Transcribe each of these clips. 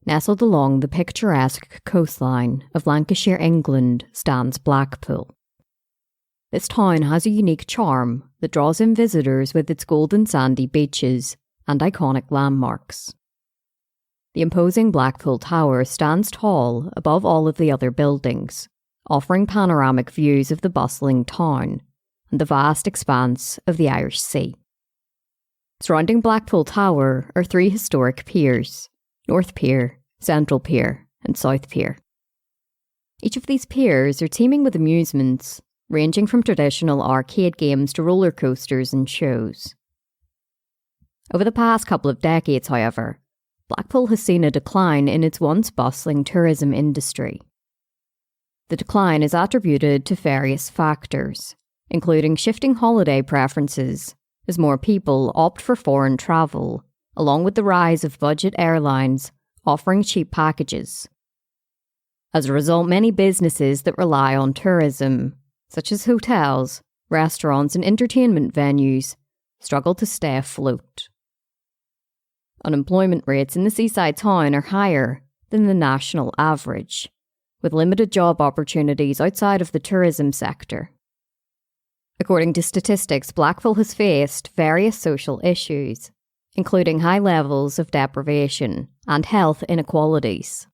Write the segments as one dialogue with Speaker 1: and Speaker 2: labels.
Speaker 1: Nestled along the picturesque coastline of Lancashire, England, stands Blackpool. This town has a unique charm that draws in visitors with its golden sandy beaches and iconic landmarks. The imposing Blackpool Tower stands tall above all of the other buildings, offering panoramic views of the bustling town and the vast expanse of the Irish Sea. Surrounding Blackpool Tower are three historic piers: North Pier, Central Pier, and South Pier. Each of these piers are teeming with amusements, ranging from traditional arcade games to roller coasters and shows. Over the past couple of decades, however, Blackpool has seen a decline in its once bustling tourism industry. The decline is attributed to various factors, including shifting holiday preferences, as more people opt for foreign travel, along with the rise of budget airlines offering cheap packages. As a result, many businesses that rely on tourism, such as hotels, restaurants, and entertainment venues, struggle to stay afloat. Unemployment rates in the seaside town are higher than the national average, with limited job opportunities outside of the tourism sector. According to statistics, Blackpool has faced various social issues, including high levels of deprivation and health inequalities.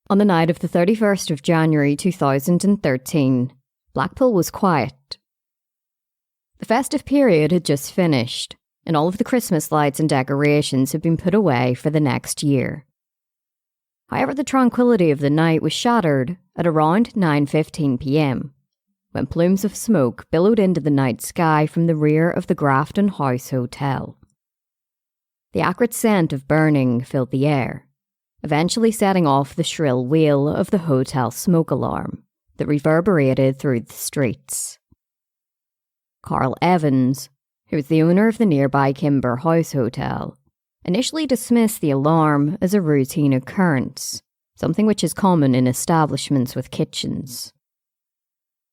Speaker 1: On the night of the 31st of January 2013, Blackpool was quiet. The festive period had just finished, and all of the Christmas lights and decorations had been put away for the next year. However, the tranquility of the night was shattered at around 9:15 p.m, when plumes of smoke billowed into the night sky from the rear of the Grafton House Hotel. The acrid scent of burning filled the air, eventually setting off the shrill wail of the hotel smoke alarm that reverberated through the streets. Carl Evans, who was the owner of the nearby Kimber House Hotel, initially dismissed the alarm as a routine occurrence, something which is common in establishments with kitchens.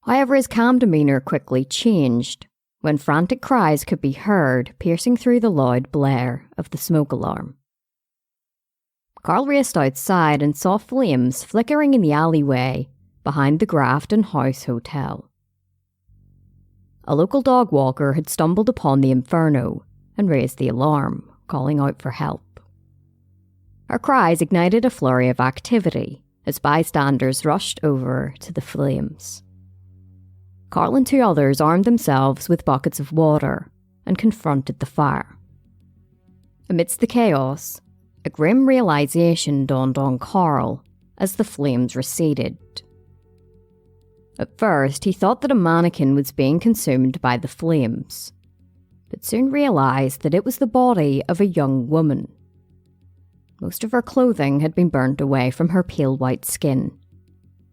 Speaker 1: However, his calm demeanour quickly changed when frantic cries could be heard piercing through the loud blare of the smoke alarm. Carl raced outside and saw flames flickering in the alleyway behind the Grafton House Hotel. A local dog walker had stumbled upon the inferno and raised the alarm, calling out for help. Her cries ignited a flurry of activity as bystanders rushed over to the flames. Carl and two others armed themselves with buckets of water and confronted the fire. Amidst the chaos, a grim realization dawned on Carl as the flames receded. At first, he thought that a mannequin was being consumed by the flames, but soon realized that it was the body of a young woman. Most of her clothing had been burnt away from her pale white skin,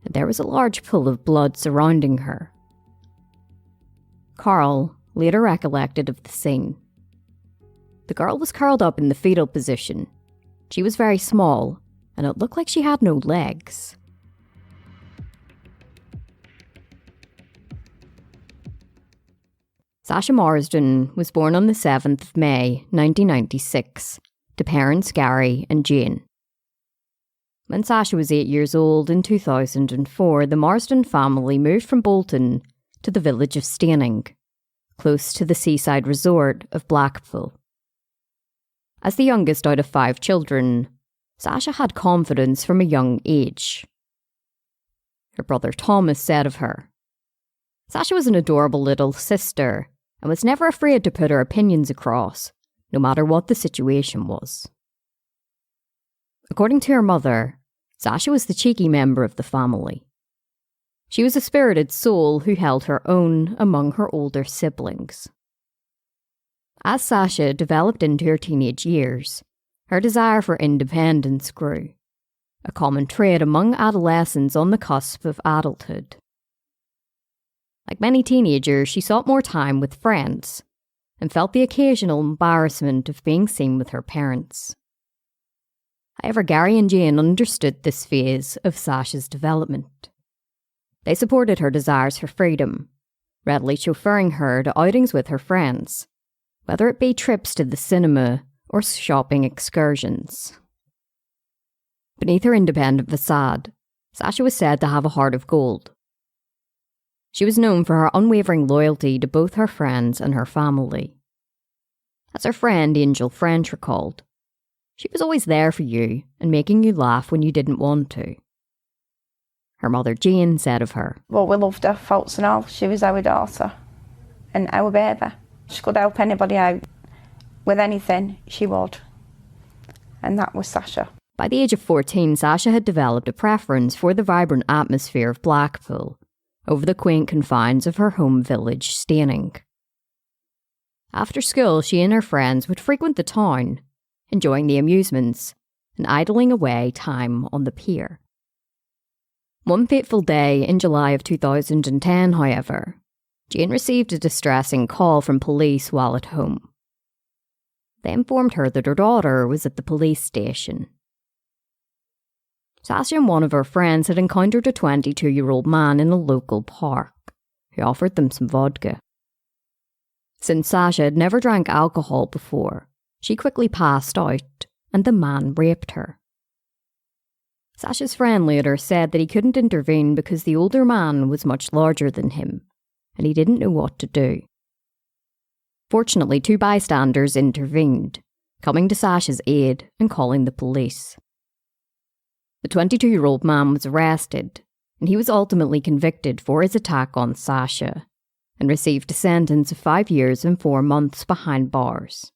Speaker 1: and there was a large pool of blood surrounding her. Carl later recollected of the scene. The girl was curled up in the fetal position. She was very small, and it looked like she had no legs. Sasha Marsden was born on the 7th of May 1996 to parents Gary and Jane. When Sasha was 8 years old in 2004, the Marsden family moved from Bolton to the village of Staining, close to the seaside resort of Blackpool. As the youngest out of 5 children, Sasha had confidence from a young age. Her brother Thomas said of her, "Sasha was an adorable little sister and was never afraid to put her opinions across, no matter what the situation was." According to her mother, Sasha was the cheeky member of the family. She was a spirited soul who held her own among her older siblings. As Sasha developed into her teenage years, her desire for independence grew, a common trait among adolescents on the cusp of adulthood. Like many teenagers, she sought more time with friends and felt the occasional embarrassment of being seen with her parents. However, Gary and Jane understood this phase of Sasha's development. They supported her desires for freedom, readily chauffeuring her to outings with her friends, whether it be trips to the cinema or shopping excursions. Beneath her independent facade, Sasha was said to have a heart of gold. She was known for her unwavering loyalty to both her friends and her family. As her friend Angel French recalled, she was always there for you and making you laugh when you didn't want to. Her mother Jane said of her,
Speaker 2: "Well, we loved her, faults and all. She was our daughter and our baby. She could help anybody out with anything, she would. And that was Sasha."
Speaker 1: By the age of 14, Sasha had developed a preference for the vibrant atmosphere of Blackpool over the quaint confines of her home village, Staining. After school, she and her friends would frequent the town, enjoying the amusements and idling away time on the pier. One fateful day in July of 2010, however, Jane received a distressing call from police while at home. They informed her that her daughter was at the police station. Sasha and one of her friends had encountered a 22-year-old man in a local park who offered them some vodka. Since Sasha had never drank alcohol before, she quickly passed out and the man raped her. Sasha's friend later said that he couldn't intervene because the older man was much larger than him and he didn't know what to do. Fortunately, 2 bystanders intervened, coming to Sasha's aid and calling the police. The 22-year-old man was arrested, and he was ultimately convicted for his attack on Sasha, and received a sentence of 5 years and 4 months behind bars.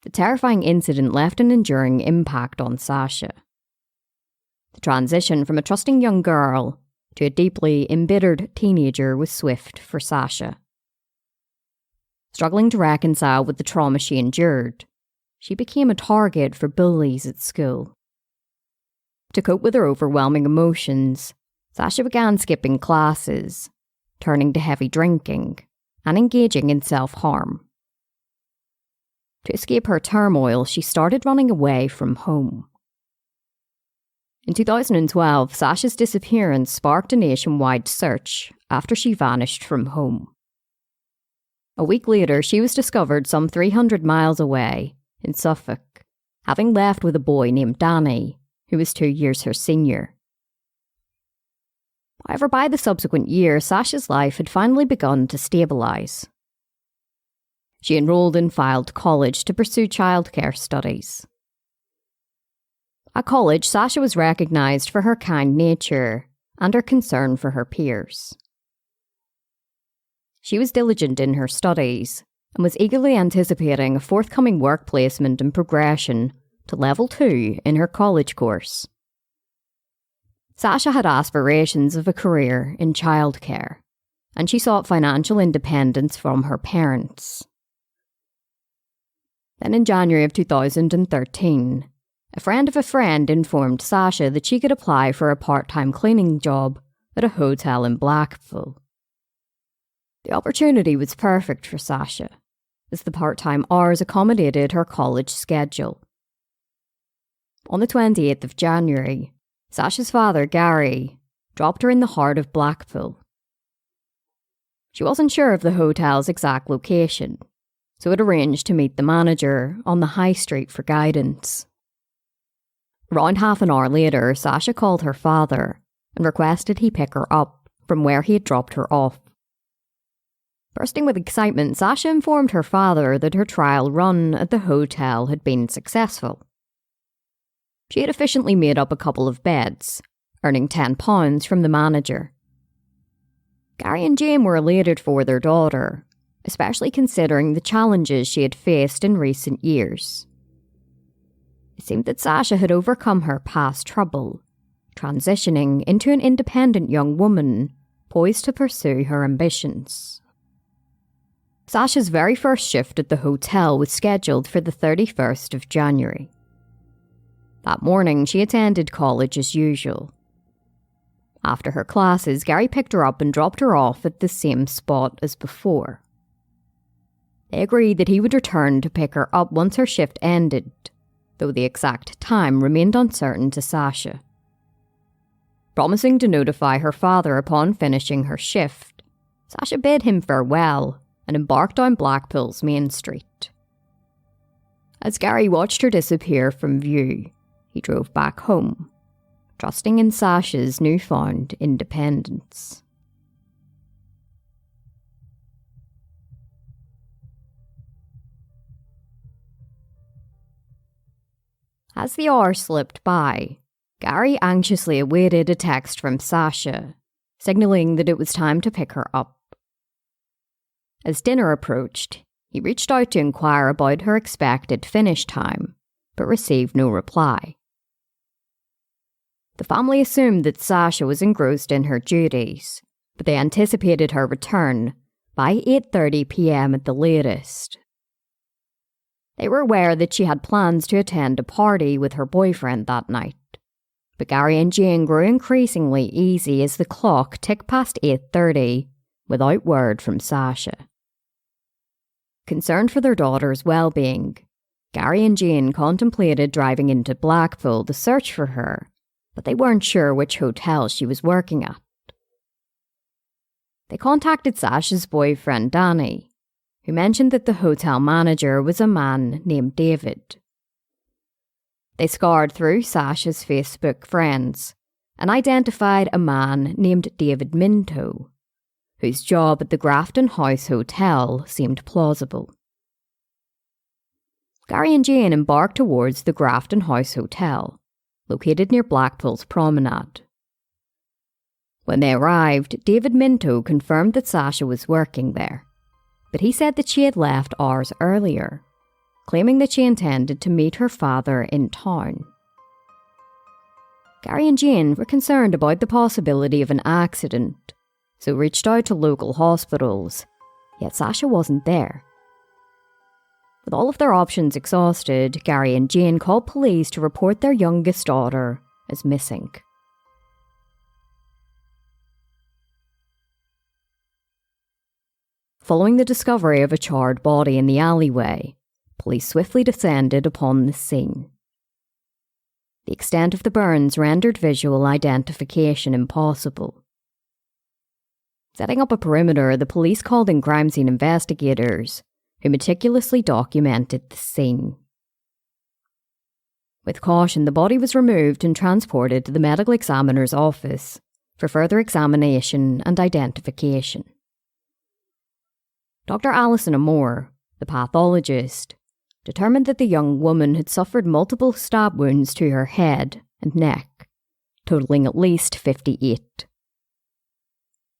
Speaker 1: The terrifying incident left an enduring impact on Sasha. The transition from a trusting young girl to a deeply embittered teenager was swift for Sasha. Struggling to reconcile with the trauma she endured, she became a target for bullies at school. To cope with her overwhelming emotions, Sasha began skipping classes, turning to heavy drinking, and engaging in self-harm. To escape her turmoil, she started running away from home. In 2012, Sasha's disappearance sparked a nationwide search after she vanished from home. A week later, she was discovered some 300 miles away in Suffolk, having left with a boy named Danny, who was 2 years her senior. However, by the subsequent year, Sasha's life had finally begun to stabilise. She enrolled in Fylde College to pursue childcare studies. At college, Sasha was recognised for her kind nature and her concern for her peers. She was diligent in her studies and was eagerly anticipating a forthcoming work placement and progression to level 2 in her college course. Sasha had aspirations of a career in childcare, and she sought financial independence from her parents. Then in January of 2013, a friend of a friend informed Sasha that she could apply for a part-time cleaning job at a hotel in Blackpool. The opportunity was perfect for Sasha, as the part-time hours accommodated her college schedule. On the 28th of January, Sasha's father, Gary, dropped her in the heart of Blackpool. She wasn't sure of the hotel's exact location, so had arranged to meet the manager on the high street for guidance. Around half an hour later, Sasha called her father and requested he pick her up from where he had dropped her off. Bursting with excitement, Sasha informed her father that her trial run at the hotel had been successful. She had efficiently made up a couple of beds, earning £10 from the manager. Gary and Jane were elated for their daughter, especially considering the challenges she had faced in recent years. It seemed that Sasha had overcome her past trouble, transitioning into an independent young woman poised to pursue her ambitions. Sasha's very first shift at the hotel was scheduled for the 31st of January. That morning, she attended college as usual. After her classes, Gary picked her up and dropped her off at the same spot as before. They agreed that he would return to pick her up once her shift ended, though the exact time remained uncertain to Sasha. Promising to notify her father upon finishing her shift, Sasha bid him farewell and embarked down Blackpool's main street. As Gary watched her disappear from view, he drove back home, trusting in Sasha's newfound independence. As the hour slipped by, Gary anxiously awaited a text from Sasha, signalling that it was time to pick her up. As dinner approached, he reached out to inquire about her expected finish time, but received no reply. The family assumed that Sasha was engrossed in her duties, but they anticipated her return by 8:30 p.m. at the latest. They were aware that she had plans to attend a party with her boyfriend that night, but Gary and Jane grew increasingly easy as the clock ticked past 8:30 without word from Sasha. Concerned for their daughter's well-being, Gary and Jane contemplated driving into Blackpool to search for her, but they weren't sure which hotel she was working at. They contacted Sasha's boyfriend Danny, who mentioned that the hotel manager was a man named David. They scoured through Sasha's Facebook friends and identified a man named David Minto, whose job at the Grafton House Hotel seemed plausible. Gary and Jane embarked towards the Grafton House Hotel, located near Blackpool's promenade. When they arrived, David Minto confirmed that Sasha was working there, but he said that she had left hours earlier, claiming that she intended to meet her father in town. Gary and Jane were concerned about the possibility of an accident, so reached out to local hospitals, yet Sasha wasn't there. With all of their options exhausted, Gary and Jane called police to report their youngest daughter as missing. Following the discovery of a charred body in the alleyway, police swiftly descended upon the scene. The extent of the burns rendered visual identification impossible. Setting up a perimeter, the police called in crime scene investigators, who meticulously documented the scene. With caution, the body was removed and transported to the medical examiner's office for further examination and identification. Dr. Alison Amore, the pathologist, determined that the young woman had suffered multiple stab wounds to her head and neck, totaling at least 58.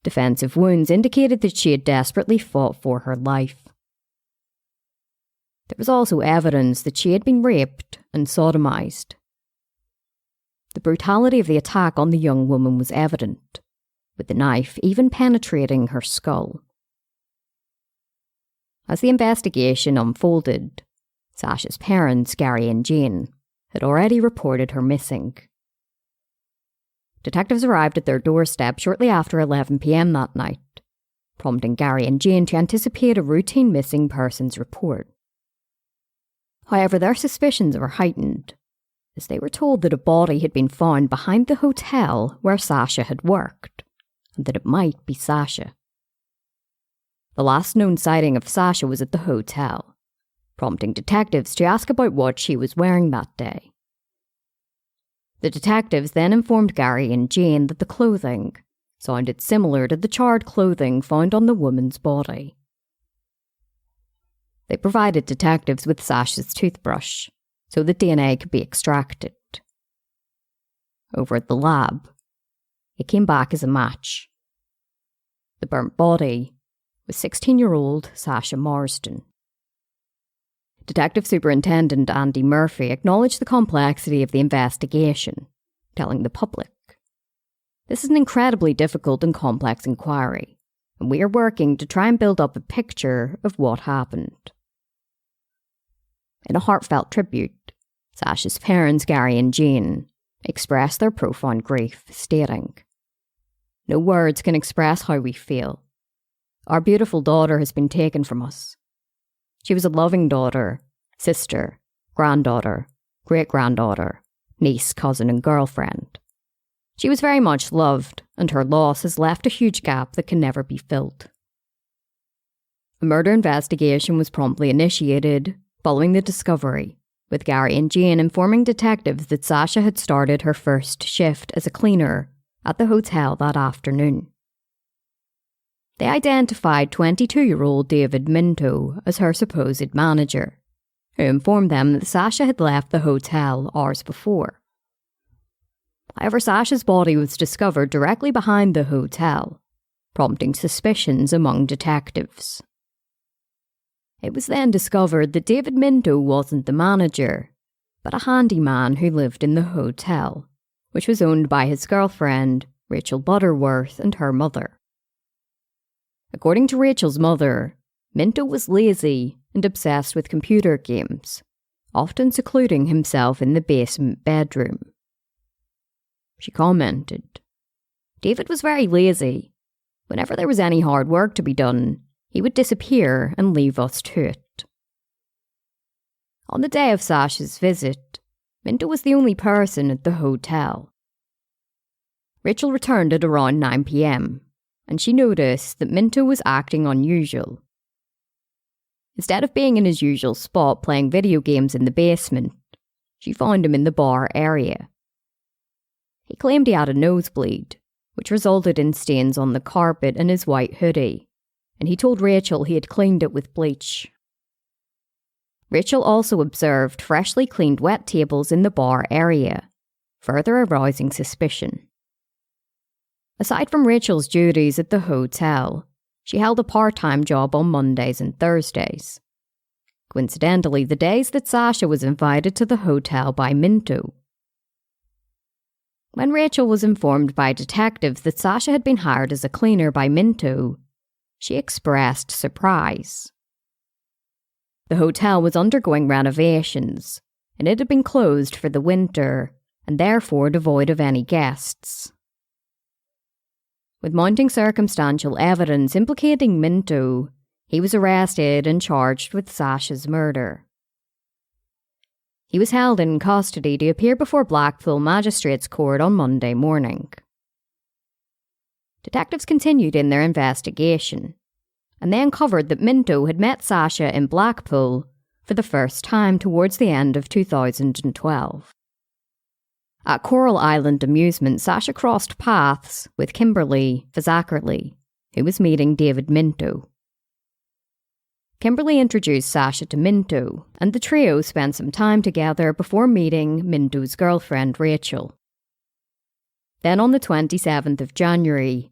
Speaker 1: Defensive wounds indicated that she had desperately fought for her life. There was also evidence that she had been raped and sodomized. The brutality of the attack on the young woman was evident, with the knife even penetrating her skull. As the investigation unfolded, Sasha's parents, Gary and Jane, had already reported her missing. Detectives arrived at their doorstep shortly after 11 p.m. that night, prompting Gary and Jane to anticipate a routine missing persons report. However, their suspicions were heightened, as they were told that a body had been found behind the hotel where Sasha had worked, and that it might be Sasha. The last known sighting of Sasha was at the hotel, prompting detectives to ask about what she was wearing that day. The detectives then informed Gary and Jane that the clothing sounded similar to the charred clothing found on the woman's body. They provided detectives with Sasha's toothbrush so that DNA could be extracted. Over at the lab, it came back as a match. The burnt body was 16-year-old Sasha Marsden. Detective Superintendent Andy Murphy acknowledged the complexity of the investigation, telling the public, "This is an incredibly difficult and complex inquiry, and we are working to try and build up a picture of what happened." In a heartfelt tribute, Sasha's parents, Gary and Jane, expressed their profound grief, stating, "No words can express how we feel. Our beautiful daughter has been taken from us. She was a loving daughter, sister, granddaughter, great-granddaughter, niece, cousin and girlfriend. She was very much loved, and her loss has left a huge gap that can never be filled." A murder investigation was promptly initiated following the discovery, with Gary and Jane informing detectives that Sasha had started her first shift as a cleaner at the hotel that afternoon. They identified 22-year-old David Minto as her supposed manager, who informed them that Sasha had left the hotel hours before. However, Sasha's body was discovered directly behind the hotel, prompting suspicions among detectives. It was then discovered that David Minto wasn't the manager, but a handyman who lived in the hotel, which was owned by his girlfriend, Rachel Butterworth, and her mother. According to Rachel's mother, Minto was lazy and obsessed with computer games, often secluding himself in the basement bedroom. She commented, "David was very lazy. Whenever there was any hard work to be done, he would disappear and leave us to it." On the day of Sasha's visit, Minto was the only person at the hotel. Rachel returned at around 9 p.m, and she noticed that Minto was acting unusual. Instead of being in his usual spot playing video games in the basement, she found him in the bar area. He claimed he had a nosebleed, which resulted in stains on the carpet and his white hoodie, and he told Rachel he had cleaned it with bleach. Rachel also observed freshly cleaned wet tables in the bar area, further arousing suspicion. Aside from Rachel's duties at the hotel, she held a part-time job on Mondays and Thursdays. Coincidentally, the days that Sasha was invited to the hotel by Minto. When Rachel was informed by detectives that Sasha had been hired as a cleaner by Minto, she expressed surprise. The hotel was undergoing renovations, and it had been closed for the winter, and therefore devoid of any guests. With mounting circumstantial evidence implicating Minto, he was arrested and charged with Sasha's murder. He was held in custody to appear before Blackpool Magistrates Court on Monday morning. Detectives continued in their investigation, and they uncovered that Minto had met Sasha in Blackpool for the first time towards the end of 2012. At Coral Island Amusement, Sasha crossed paths with Kimberly Fazakerly, who was meeting David Minto. Kimberly introduced Sasha to Minto, and the trio spent some time together before meeting Minto's girlfriend Rachel. Then on the 27th of January,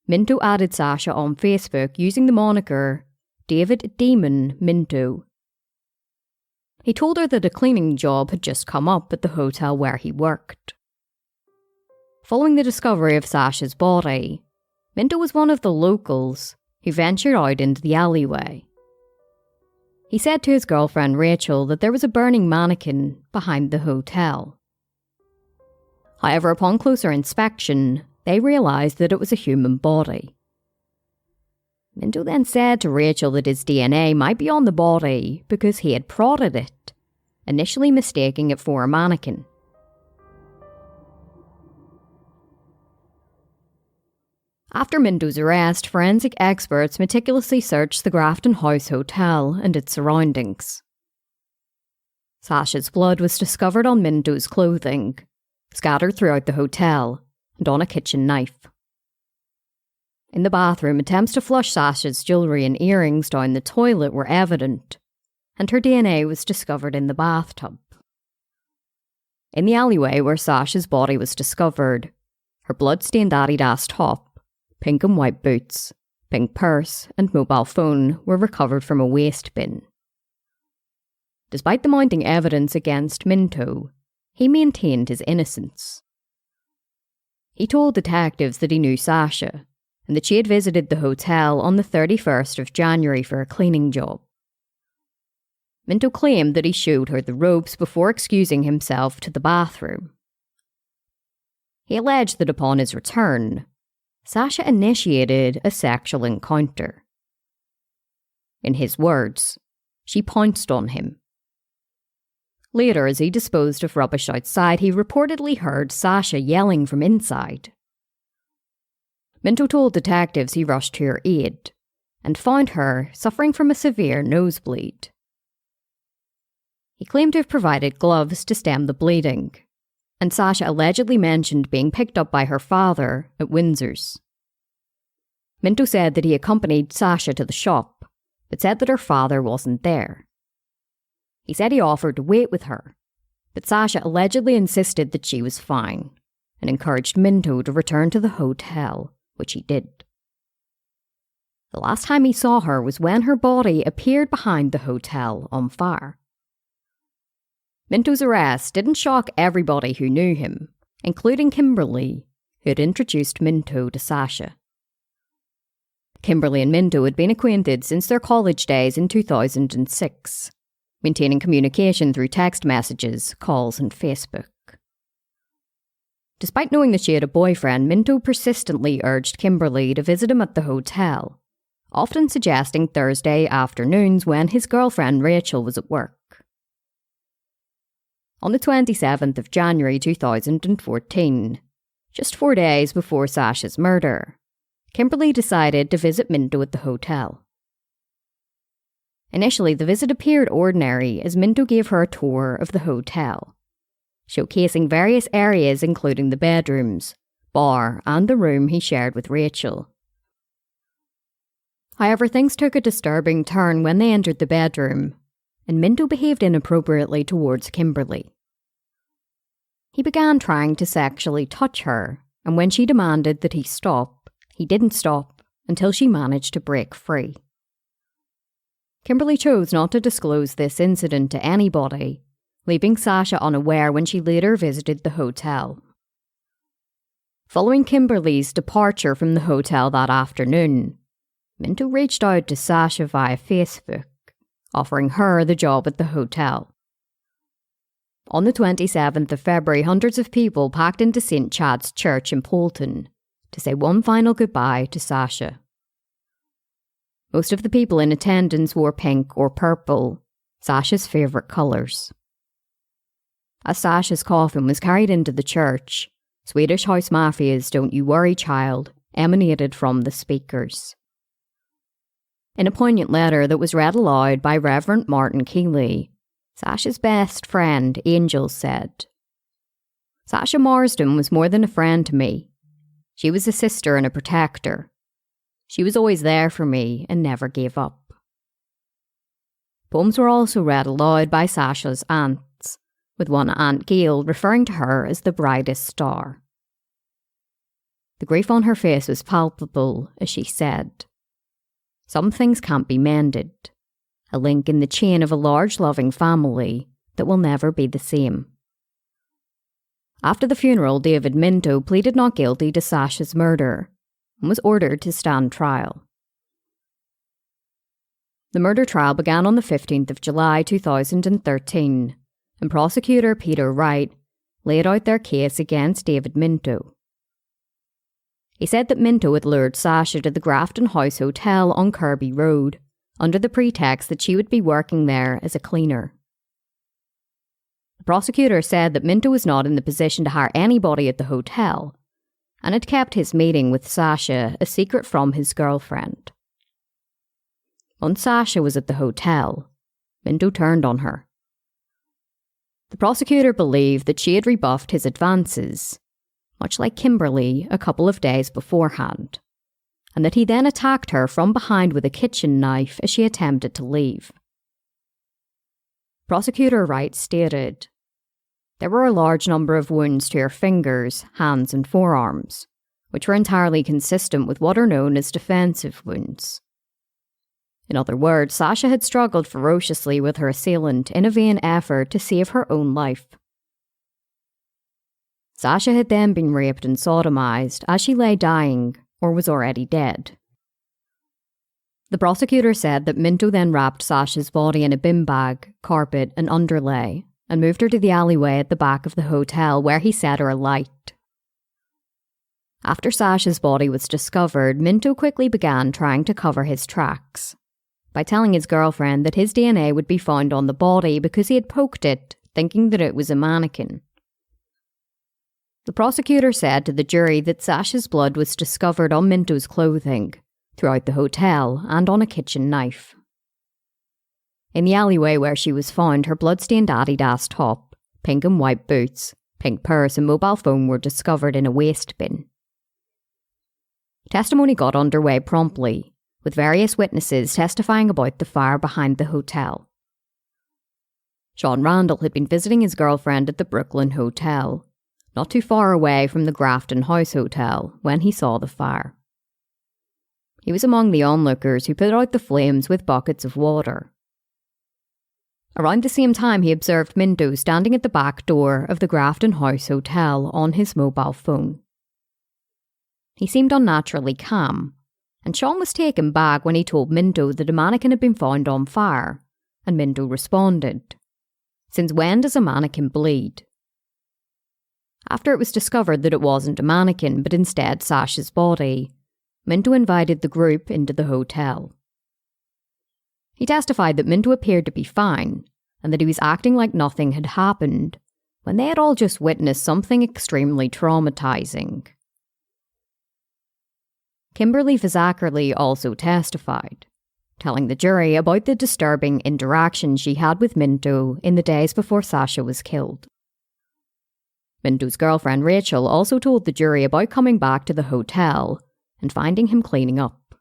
Speaker 1: Minto added Sasha on Facebook using the moniker David Demon Minto. He told her that a cleaning job had just come up at the hotel where he worked. Following the discovery of Sasha's body, Minto was one of the locals who ventured out into the alleyway. He said to his girlfriend Rachel that there was a burning mannequin behind the hotel. However, upon closer inspection, they realised that it was a human body. Minto then said to Rachel that his DNA might be on the body because he had prodded it, initially mistaking it for a mannequin. After Minto's arrest, forensic experts meticulously searched the Grafton House Hotel and its surroundings. Sasha's blood was discovered on Minto's clothing, scattered throughout the hotel, and on a kitchen knife. In the bathroom, attempts to flush Sasha's jewellery and earrings down the toilet were evident, and her DNA was discovered in the bathtub. In the alleyway where Sasha's body was discovered, her blood-stained Adidas top, pink and white boots, pink purse, and mobile phone were recovered from a waste bin. Despite the mounting evidence against Minto, he maintained his innocence. He told detectives that he knew Sasha, and that she had visited the hotel on the 31st of January for a cleaning job. Minto claimed that he showed her the ropes before excusing himself to the bathroom. He alleged that upon his return, Sasha initiated a sexual encounter. In his words, she pounced on him. Later, as he disposed of rubbish outside, he reportedly heard Sasha yelling from inside. Minto told detectives he rushed to her aid and found her suffering from a severe nosebleed. He claimed to have provided gloves to stem the bleeding, and Sasha allegedly mentioned being picked up by her father at Windsor's. Minto said that he accompanied Sasha to the shop, but said that her father wasn't there. He said he offered to wait with her, but Sasha allegedly insisted that she was fine, and encouraged Minto to return to the hotel, which he did. The last time he saw her was when her body appeared behind the hotel on fire. Minto's arrest didn't shock everybody who knew him, including Kimberly, who had introduced Minto to Sasha. Kimberly and Minto had been acquainted since their college days in 2006, maintaining communication through text messages, calls, and Facebook. Despite knowing that she had a boyfriend, Minto persistently urged Kimberly to visit him at the hotel, often suggesting Thursday afternoons when his girlfriend Rachel was at work. On the 27th of January 2014, just 4 days before Sasha's murder, Kimberly decided to visit Minto at the hotel. Initially, the visit appeared ordinary as Minto gave her a tour of the hotel, showcasing various areas including the bedrooms, bar, and the room he shared with Rachel. However, things took a disturbing turn when they entered the bedroom, and Minto behaved inappropriately towards Kimberly. He began trying to sexually touch her, and when she demanded that he stop, he didn't stop until she managed to break free. Kimberly chose not to disclose this incident to anybody, leaving Sasha unaware when she later visited the hotel. Following Kimberly's departure from the hotel that afternoon, Minto reached out to Sasha via Facebook, offering her the job at the hotel. On the 27th of February, hundreds of people packed into St. Chad's Church in Poulton to say one final goodbye to Sasha. Most of the people in attendance wore pink or purple, Sasha's favourite colours. As Sasha's coffin was carried into the church, Swedish House Mafia's "Don't You Worry, Child" emanated from the speakers. In a poignant letter that was read aloud by Reverend Martin Keeley, Sasha's best friend, Angel, said, "Sasha Marsden was more than a friend to me. She was a sister and a protector. She was always there for me and never gave up." Poems were also read aloud by Sasha's aunts, with one Aunt Gail referring to her as the brightest star. The grief on her face was palpable as she said, "Some things can't be mended. A link in the chain of a large loving family that will never be the same." After the funeral, David Minto pleaded not guilty to Sasha's murder and was ordered to stand trial. The murder trial began on the 15th of July 2013, and prosecutor Peter Wright laid out their case against David Minto. He said that Minto had lured Sasha to the Grafton House Hotel on Kirby Road, under the pretext that she would be working there as a cleaner. The prosecutor said that Minto was not in the position to hire anybody at the hotel, and had kept his meeting with Sasha a secret from his girlfriend. Once Sasha was at the hotel, Minto turned on her. The prosecutor believed that she had rebuffed his advances, much like Kimberly a couple of days beforehand, and that he then attacked her from behind with a kitchen knife as she attempted to leave. Prosecutor Wright stated, "There were a large number of wounds to her fingers, hands and forearms, which were entirely consistent with what are known as defensive wounds." In other words, Sasha had struggled ferociously with her assailant in a vain effort to save her own life. Sasha had then been raped and sodomized as she lay dying or was already dead. The prosecutor said that Minto then wrapped Sasha's body in a bin bag, carpet and underlay and moved her to the alleyway at the back of the hotel where he set her alight. After Sasha's body was discovered, Minto quickly began trying to cover his tracks by telling his girlfriend that his DNA would be found on the body because he had poked it, thinking that it was a mannequin. The prosecutor said to the jury that Sasha's blood was discovered on Minto's clothing, throughout the hotel, and on a kitchen knife. In the alleyway where she was found, her blood-stained Adidas top, pink and white boots, pink purse and mobile phone were discovered in a waste bin. Testimony got underway promptly, with various witnesses testifying about the fire behind the hotel. Sean Randall had been visiting his girlfriend at the Brooklyn Hotel, not too far away from the Grafton House Hotel, when he saw the fire. He was among the onlookers who put out the flames with buckets of water. Around the same time, he observed Minto standing at the back door of the Grafton House Hotel on his mobile phone. He seemed unnaturally calm, and Sean was taken back when he told Minto that a mannequin had been found on fire, and Minto responded, "Since when does a mannequin bleed?" After it was discovered that it wasn't a mannequin but instead Sasha's body, Minto invited the group into the hotel. He testified that Minto appeared to be fine and that he was acting like nothing had happened when they had all just witnessed something extremely traumatizing. Kimberly Vizackerly also testified, telling the jury about the disturbing interaction she had with Minto in the days before Sasha was killed. Minto's girlfriend Rachel also told the jury about coming back to the hotel and finding him cleaning up.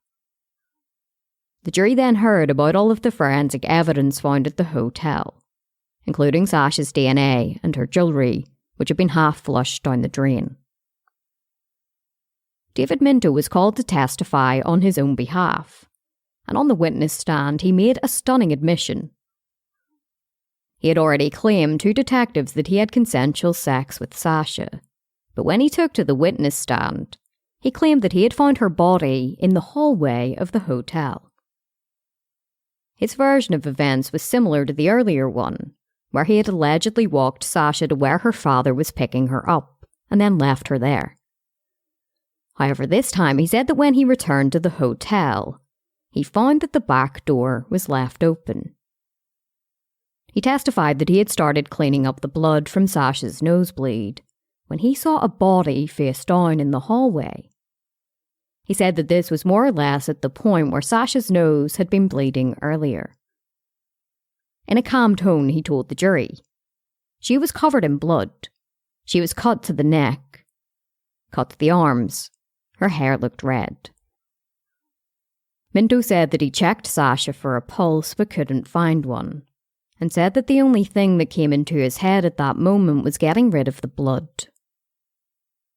Speaker 1: The jury then heard about all of the forensic evidence found at the hotel, including Sasha's DNA and her jewellery, which had been half flushed down the drain. David Minto was called to testify on his own behalf, and on the witness stand he made a stunning admission. He had already claimed to detectives that he had consensual sex with Sasha, but when he took to the witness stand, he claimed that he had found her body in the hallway of the hotel. His version of events was similar to the earlier one, where he had allegedly walked Sasha to where her father was picking her up, and then left her there. However, this time he said that when he returned to the hotel, he found that the back door was left open. He testified that he had started cleaning up the blood from Sasha's nosebleed when he saw a body face down in the hallway. He said that this was more or less at the point where Sasha's nose had been bleeding earlier. In a calm tone, he told the jury, "She was covered in blood. She was cut to the neck, cut to the arms. Her hair looked red." Minto said that he checked Sasha for a pulse but couldn't find one, and said that the only thing that came into his head at that moment was getting rid of the blood.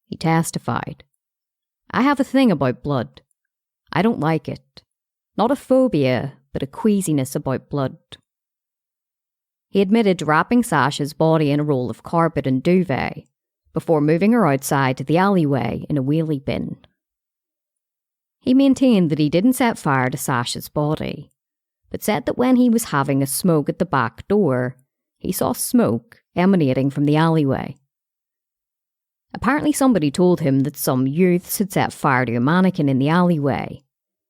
Speaker 1: He testified, "I have a thing about blood. I don't like it. Not a phobia, but a queasiness about blood." He admitted to wrapping Sasha's body in a roll of carpet and duvet before moving her outside to the alleyway in a wheelie bin. He maintained that he didn't set fire to Sasha's body, but said that when he was having a smoke at the back door, he saw smoke emanating from the alleyway. Apparently somebody told him that some youths had set fire to a mannequin in the alleyway,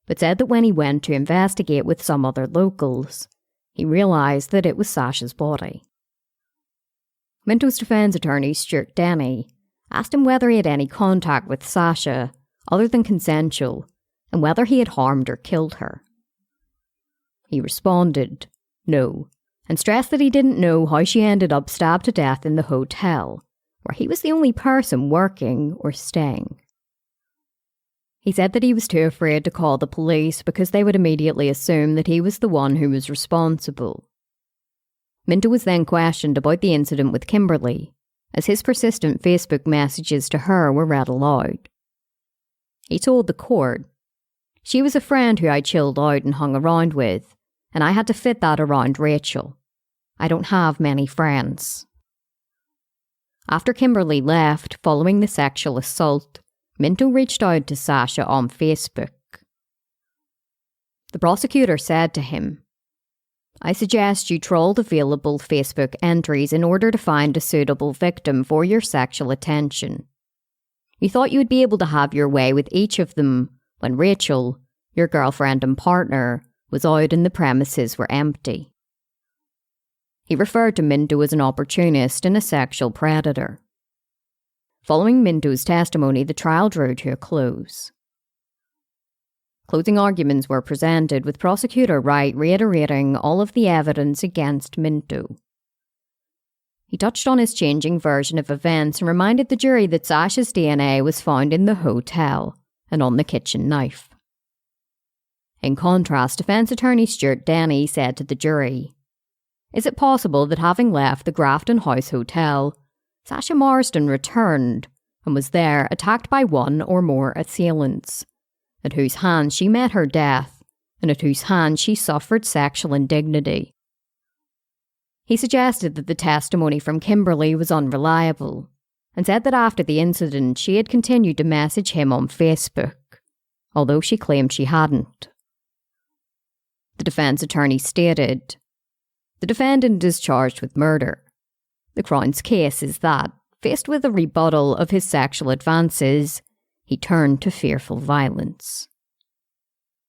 Speaker 1: but said that when he went to investigate with some other locals, he realised that it was Sasha's body. Minto's defence attorney, Stuart Denny, asked him whether he had any contact with Sasha other than consensual, and whether he had harmed or killed her. He responded, no, and stressed that he didn't know how she ended up stabbed to death in the hotel, where he was the only person working or staying. He said that he was too afraid to call the police because they would immediately assume that he was the one who was responsible. Minto was then questioned about the incident with Kimberly, as his persistent Facebook messages to her were read aloud. He told the court, "She was a friend who I chilled out and hung around with, and I had to fit that around Rachel. I don't have many friends." After Kimberly left following the sexual assault, Minto reached out to Sasha on Facebook. The prosecutor said to him, "I suggest you trolled available Facebook entries in order to find a suitable victim for your sexual attention. You thought you would be able to have your way with each of them when Rachel, your girlfriend and partner, was out and the premises were empty." He referred to Minto as an opportunist and a sexual predator. Following Minto's testimony, the trial drew to a close. Closing arguments were presented, with Prosecutor Wright reiterating all of the evidence against Minto. He touched on his changing version of events and reminded the jury that Sasha's DNA was found in the hotel and on the kitchen knife. In contrast, defence attorney Stuart Denny said to the jury, "Is it possible that having left the Grafton House Hotel, Sasha Marsden returned and was there attacked by one or more assailants, at whose hands she met her death and at whose hands she suffered sexual indignity?" He suggested that the testimony from Kimberly was unreliable and said that after the incident she had continued to message him on Facebook, although she claimed she hadn't. The defence attorney stated, "The defendant is charged with murder. The Crown's case is that, faced with a rebuttal of his sexual advances, he turned to fearful violence."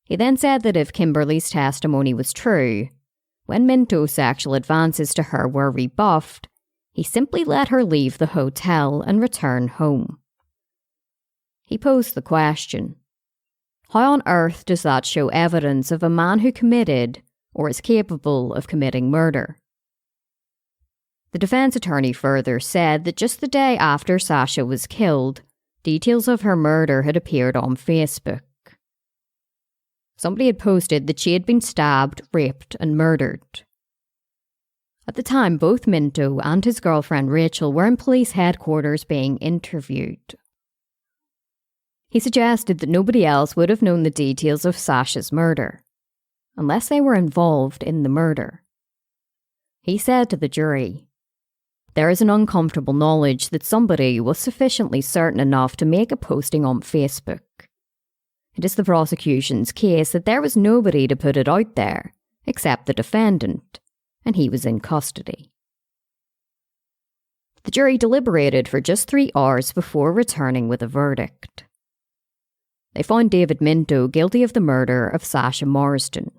Speaker 1: He then said that if Kimberly's testimony was true, when Minto's sexual advances to her were rebuffed, he simply let her leave the hotel and return home. He posed the question, how on earth does that show evidence of a man who committed or is capable of committing murder? The defence attorney further said that just the day after Sasha was killed, details of her murder had appeared on Facebook. Somebody had posted that she had been stabbed, raped and murdered. At the time, both Minto and his girlfriend Rachel were in police headquarters being interviewed. He suggested that nobody else would have known the details of Sasha's murder, unless they were involved in the murder. He said to the jury, "There is an uncomfortable knowledge that somebody was sufficiently certain enough to make a posting on Facebook. It is the prosecution's case that there was nobody to put it out there, except the defendant, and he was in custody." The jury deliberated for just 3 hours before returning with a verdict. They found David Minto guilty of the murder of Sasha Marsden.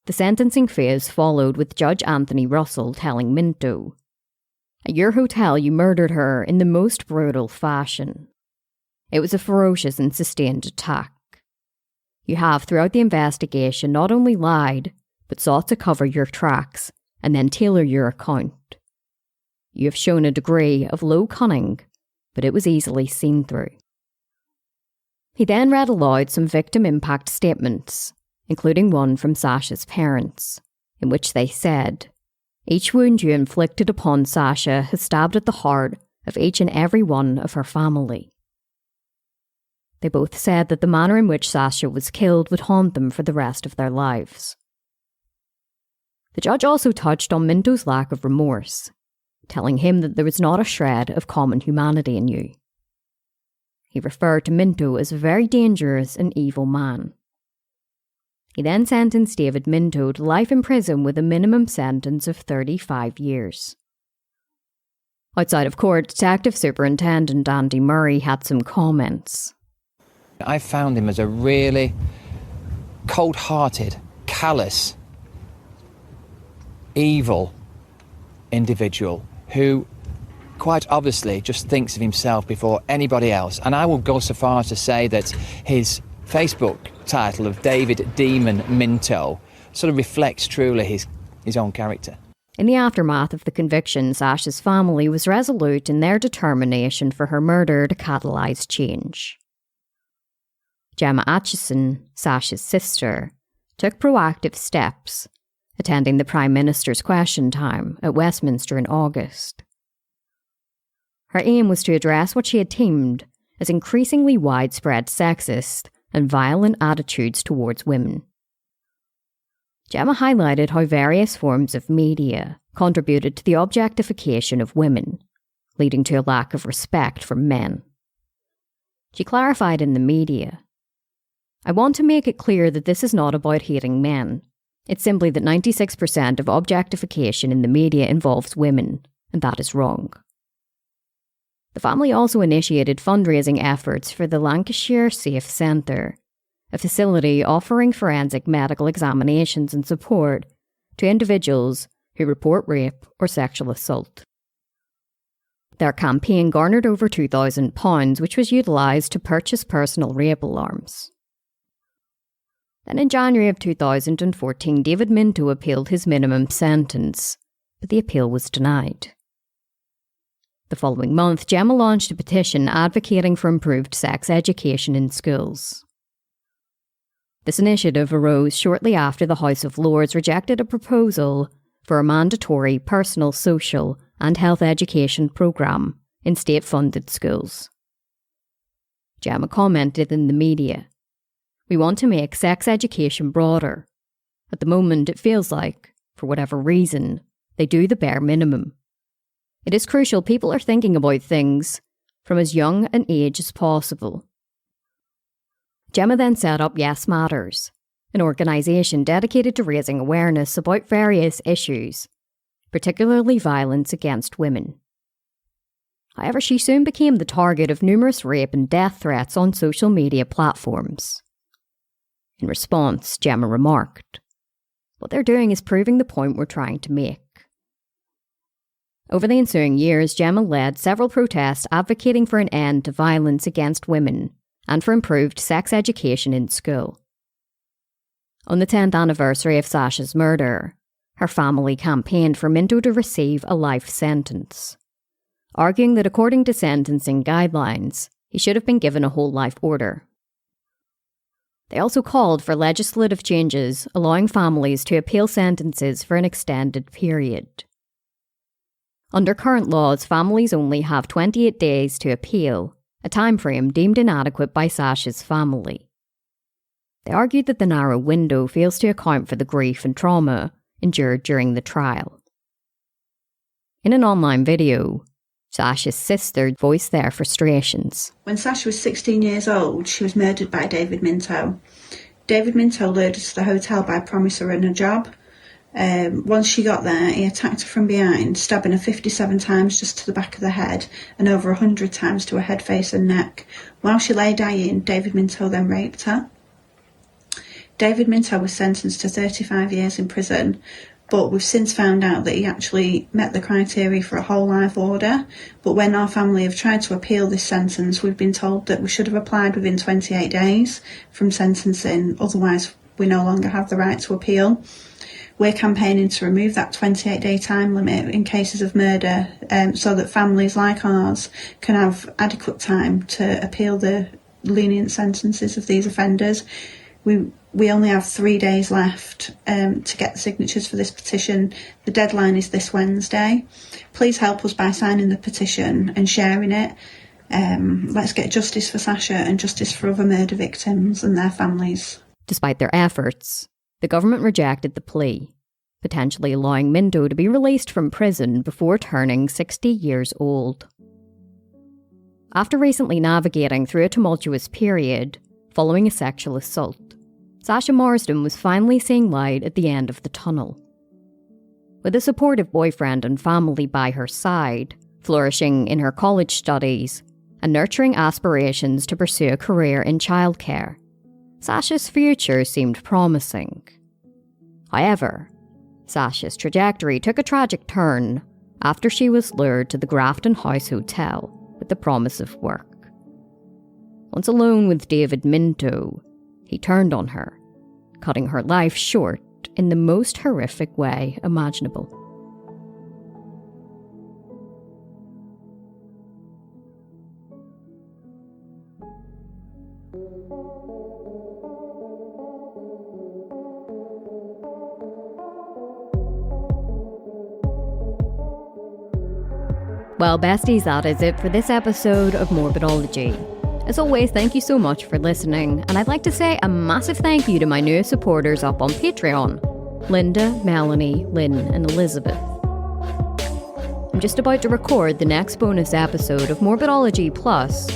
Speaker 1: The sentencing phase followed with Judge Anthony Russell telling Minto, "At your hotel you murdered her in the most brutal fashion. It was a ferocious and sustained attack. You have, throughout the investigation, not only lied, but sought to cover your tracks and then tailor your account. You have shown a degree of low cunning, but it was easily seen through." He then read aloud some victim impact statements, including one from Sasha's parents, in which they said, "Each wound you inflicted upon Sasha has stabbed at the heart of each and every one of her family." They both said that the manner in which Sasha was killed would haunt them for the rest of their lives. The judge also touched on Minto's lack of remorse, telling him that there was not a shred of common humanity in you. He referred to Minto as a very dangerous and evil man. He then sentenced David Minto to life in prison with a minimum sentence of 35 years. Outside of court, Detective Superintendent Andy Murray had some comments.
Speaker 3: I found him as a really cold-hearted, callous, evil individual who quite obviously just thinks of himself before anybody else. And I will go so far as to say that his Facebook title of David Demon Minto sort of reflects truly his own character.
Speaker 1: In the aftermath of the conviction, Sasha's family was resolute in their determination for her murder to catalyse change. Gemma Atchison, Sasha's sister, took proactive steps, attending the Prime Minister's question time at Westminster in August. Her aim was to address what she had termed as increasingly widespread sexist and violent attitudes towards women. Gemma highlighted how various forms of media contributed to the objectification of women, leading to a lack of respect for men. She clarified in the media, "I want to make it clear that this is not about hating men. It's simply that 96% of objectification in the media involves women, and that is wrong." The family also initiated fundraising efforts for the Lancashire Safe Centre, a facility offering forensic medical examinations and support to individuals who report rape or sexual assault. Their campaign garnered over £2,000, which was utilised to purchase personal rape alarms. Then in January of 2014, David Minto appealed his minimum sentence, but the appeal was denied. The following month, Gemma launched a petition advocating for improved sex education in schools. This initiative arose shortly after the House of Lords rejected a proposal for a mandatory personal, social and health education programme in state-funded schools. Gemma commented in the media, "We want to make sex education broader. At the moment, it feels like, for whatever reason, they do the bare minimum. It is crucial people are thinking about things from as young an age as possible." Gemma then set up Yes Matters, an organisation dedicated to raising awareness about various issues, particularly violence against women. However, she soon became the target of numerous rape and death threats on social media platforms. In response, Gemma remarked, "What they're doing is proving the point we're trying to make." Over the ensuing years, Gemma led several protests advocating for an end to violence against women and for improved sex education in school. On the 10th anniversary of Sasha's murder, her family campaigned for Minto to receive a life sentence, arguing that according to sentencing guidelines, he should have been given a whole life order. They also called for legislative changes allowing families to appeal sentences for an extended period. Under current laws, families only have 28 days to appeal, a time frame deemed inadequate by Sasha's family. They argued that the narrow window fails to account for the grief and trauma endured during the trial. In an online video, Sasha's sister voiced their frustrations.
Speaker 4: When Sasha was 16 years old, she was murdered by David Minto. David Minto lured her to the hotel by promising her a job. Once she got there, he attacked her from behind, stabbing her 57 times just to the back of the head and over 100 times to her head, face and neck. While she lay dying, David Minto then raped her. David Minto was sentenced to 35 years in prison, but we've since found out that he actually met the criteria for a whole life order. But when our family have tried to appeal this sentence, we've been told that we should have applied within 28 days from sentencing, otherwise we no longer have the right to appeal. We're campaigning to remove that 28-day time limit in cases of murder, so that families like ours can have adequate time to appeal the lenient sentences of these offenders. We only have 3 days left to get the signatures for this petition. The deadline is this Wednesday. Please help us by signing the petition and sharing it. Let's get justice for Sasha and justice for other murder victims and their families.
Speaker 1: Despite their efforts, the government rejected the plea, potentially allowing Minto to be released from prison before turning 60 years old. After recently navigating through a tumultuous period following a sexual assault, Sasha Marsden was finally seeing light at the end of the tunnel. With a supportive boyfriend and family by her side, flourishing in her college studies, and nurturing aspirations to pursue a career in childcare, Sasha's future seemed promising. However, Sasha's trajectory took a tragic turn after she was lured to the Grafton House Hotel with the promise of work. Once alone with David Minto, he turned on her, cutting her life short in the most horrific way imaginable. Well, besties, that is it for this episode of Morbidology. As always, thank you so much for listening, and I'd like to say a massive thank you to my newest supporters up on Patreon, Linda, Melanie, Lynn and Elizabeth. I'm just about to record the next bonus episode of Morbidology Plus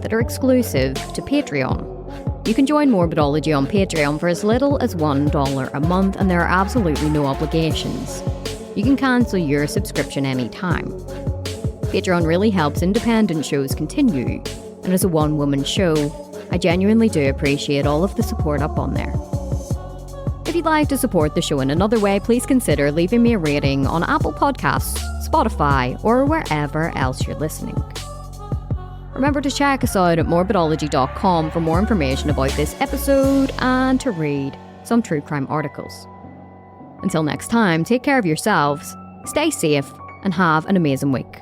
Speaker 1: that are exclusive to Patreon. You can join Morbidology on Patreon for as little as $1 a month, and there are absolutely no obligations. You can cancel your subscription anytime. Patreon really helps independent shows continue, and as a one-woman show, I genuinely do appreciate all of the support up on there. If you'd like to support the show in another way, please consider leaving me a rating on Apple Podcasts, Spotify, or wherever else you're listening. Remember to check us out at morbidology.com for more information about this episode and to read some true crime articles. Until next time, take care of yourselves, stay safe, and have an amazing week.